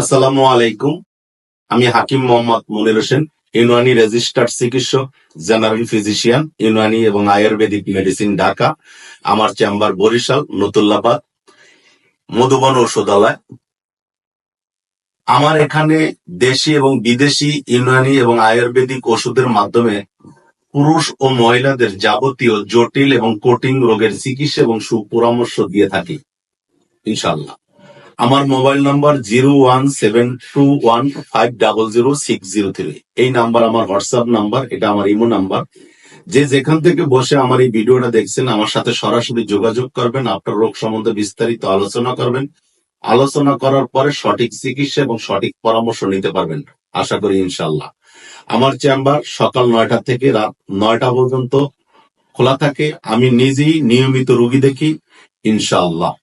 আসসালামু আলাইকুম। আমি হাকিম মোহাম্মদ মনির হোসেন, ইউনানি রেজিস্টার্ড চিকিৎসক, জেনারেল ফিজিশিয়ান, ইউনানি এবং আয়ুর্বেদিক মেডিসিন, ঢাকা। আমার চেম্বার বরিশাল, নতুল্লাবাদ, মধুবন ঔষধালয়। আমার এখানে দেশি এবং বিদেশি ইউনানি এবং আয়ুর্বেদিক ওষুধের মাধ্যমে পুরুষ ও মহিলাদের যাবতীয় জটিল এবং কঠিন রোগের চিকিৎসা এবং সুপরামর্শ দিয়ে থাকি ইনশাল্লাহ। আমার মোবাইল নাম্বার 017215000603। এই নাম্বার আমার হোয়াটসঅ্যাপ নাম্বার, এটা আমার ইমো নাম্বার। যে যেখান থেকে বসে আমার এই ভিডিওটা দেখছেন, আমার সাথে সরাসরি যোগাযোগ করবেন, আপনার রোগ সম্বন্ধে বিস্তারিত আলোচনা করবেন। আলোচনা করার পরে সঠিক চিকিৎসা এবং সঠিক পরামর্শ নিতে পারবেন আশা করি ইনশাল্লাহ। আমার চেম্বার সকাল 9টা থেকে রাত 9টা পর্যন্ত খোলা থাকে। আমি নিজেই নিয়মিত রোগী দেখি ইনশাআল্লাহ।